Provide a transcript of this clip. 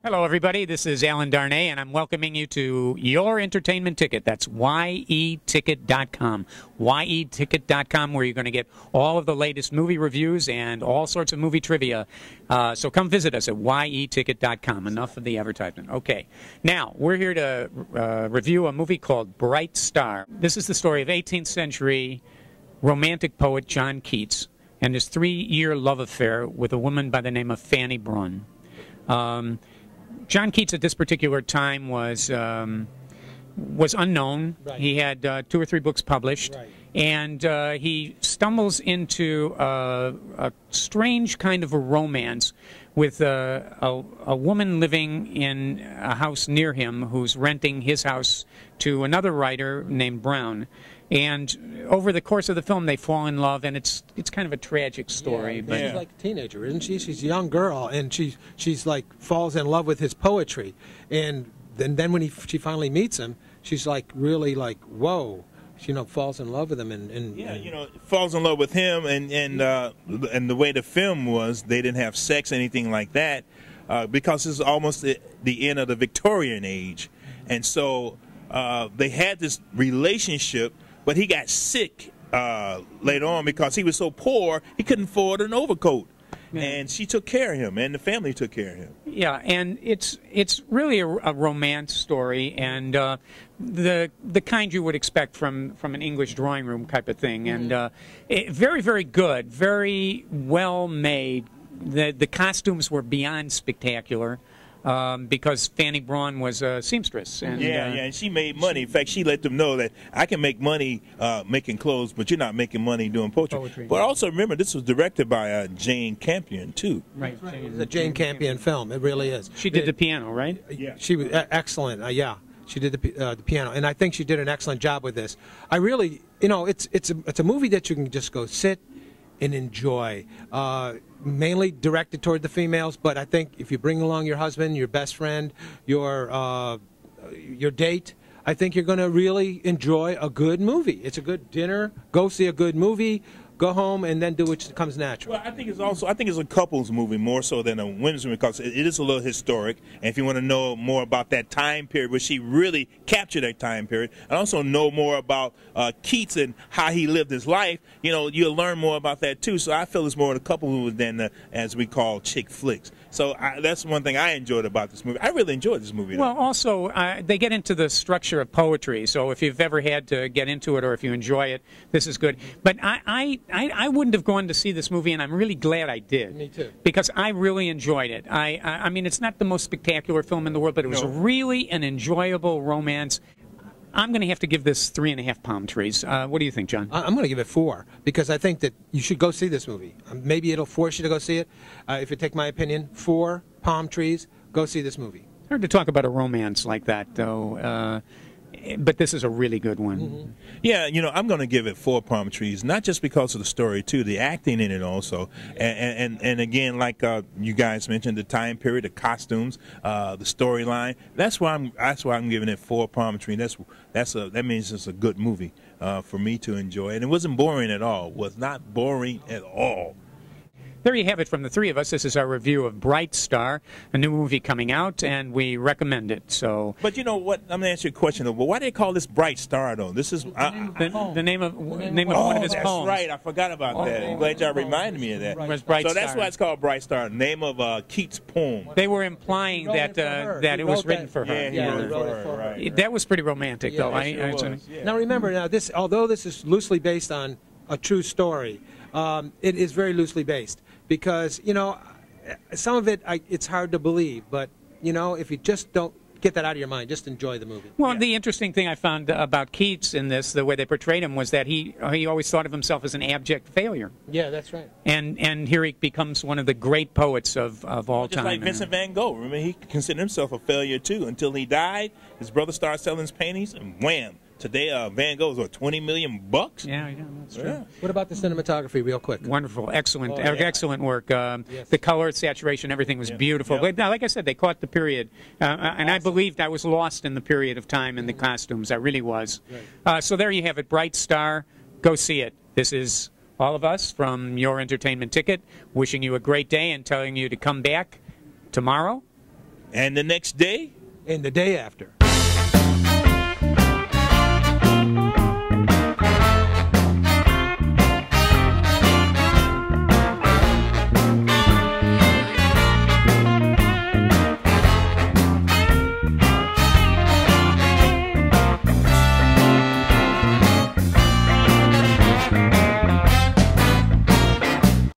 Hello, everybody. This is Alan Darnay, and I'm welcoming you to Your Entertainment Ticket. That's yeticket.com. yeticket.com, where you're going to get all of the latest movie reviews and all sorts of movie trivia. So come visit us at yeticket.com. Enough of the advertisement. Okay. Now, we're here to review a movie called Bright Star. This is the story of 18th century romantic poet John Keats and his 3-year love affair with a woman by the name of Fanny Brawne. John Keats at this particular time was unknown. Right. He had 2 or 3 books published, Right. and he stumbles into a strange kind of a romance with a woman living in a house near him who's renting his house to another writer named Brown. And over the course of the film, they fall in love, and it's kind of a tragic story. Yeah, but she's like a teenager, isn't she? She's a young girl, and she's like falls in love with his poetry, and then when she finally meets him, she's like really like whoa, she, falls in love with him, and falls in love with him, and the way the film was, they didn't have sex or anything like that, because this is almost the end of the Victorian age, and so they had this relationship. But he got sick later on because he was so poor he couldn't afford an overcoat, and she took care of him, and the family took care of him. Yeah, and it's really a romance story, and the kind you would expect from an English drawing room type of thing, and very, very good, very well made. The costumes were beyond spectacular. Because Fanny Brawne was a seamstress. And, and she made money. In fact, she let them know that I can make money making clothes, but you're not making money doing poetry. But also remember, this was directed by Jane Campion, too. Right. it's a Jane Campion film. It really is. She did the piano, right? Yeah. She was excellent. Yeah. She did the piano, and I think she did an excellent job with this. I really, it's a movie that you can just go sit and enjoy. Mainly directed toward the females, but I think if you bring along your husband, your best friend, your date, I think you're going to really enjoy a good movie. It's a good dinner. Go see a good movie. Go home and then do what comes natural. Well, I think it's a couples movie more so than a women's movie because it is a little historic. And if you want to know more about that time period, where she really captured that time period, and also know more about Keats and how he lived his life, you'll learn more about that too. So I feel it's more of a couple movie than as we call chick flicks. So that's one thing I enjoyed about this movie. I really enjoyed this movie. Well, also they get into the structure of poetry. So if you've ever had to get into it, or if you enjoy it, this is good. But I wouldn't have gone to see this movie, and I'm really glad I did. Me too. Because I really enjoyed it. I mean, it's not the most spectacular film in the world, but it was really an enjoyable romance. I'm going to have to give this 3.5 palm trees. What do you think, John? I'm going to give it 4 because I think that you should go see this movie. Maybe it'll force you to go see it. If you take my opinion, 4 palm trees. Go see this movie. Hard to talk about a romance like that, though. But this is a really good one. Mm-hmm. Yeah, I'm going to give it 4 palm trees, not just because of the story, too, the acting in it also. And again, like you guys mentioned, the time period, the costumes, the storyline. That's why I'm giving it 4 palm trees. That means it's a good movie for me to enjoy. And it wasn't boring at all. It was not boring at all. There you have it from the 3 of us. This is our review of Bright Star, a new movie coming out, and we recommend it. So, but you know what? I'm going to ask you a question, though. Well, why do they call this Bright Star, though? This is the name of one of his poems. That's right. I forgot about that. I'm glad y'all reminded me of that. Was Bright so that's Star. why it's called Bright Star, name of Keats' poem. They were implying that it was written for her. Yeah, he wrote it for her. Right. That was pretty romantic, though. Now remember, although this is loosely based on a true story, it is very loosely based. Because, some of it, it's hard to believe. But, if you just don't get that out of your mind, just enjoy the movie. Well, the interesting thing I found about Keats in this, the way they portrayed him, was that he always thought of himself as an abject failure. Yeah, that's right. And here he becomes one of the great poets of all time. Just like Vincent van Gogh. Remember, he considered himself a failure, too, until he died. His brother started selling his paintings, and wham! Today, Van Gogh's $20 million? Yeah, that's true. Yeah. What about the cinematography, real quick? Wonderful, excellent, excellent work. The color, saturation, everything was beautiful. But now, like I said, they caught the period, and I believed I was lost in the period of time and the costumes. I really was. Right. So there you have it, Bright Star. Go see it. This is all of us from Your Entertainment Ticket, wishing you a great day and telling you to come back tomorrow And the next day? And the day after.